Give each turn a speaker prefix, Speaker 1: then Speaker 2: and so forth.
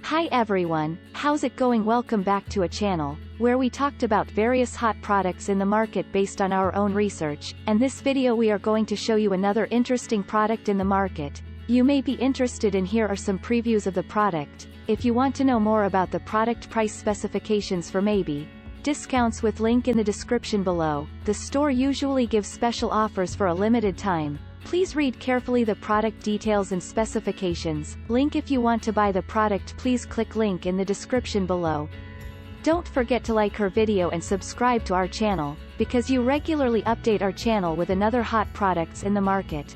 Speaker 1: Hi everyone, how's it going? Welcome back to a channel where we talked about various hot products in the market based on our own research, and this video we are going to show you another interesting product in the market. You may be interested in. Here are some previews of the product. If you want to know more about the product, price specifications for maybe discounts, with link in the description below. The store usually gives special offers for a limited time. Please read carefully the product details and specifications. Link if you want to buy the product. Please click link in the description below. Don't forget to like our video and subscribe to our channel, because you regularly update our channel with another hot products in the market.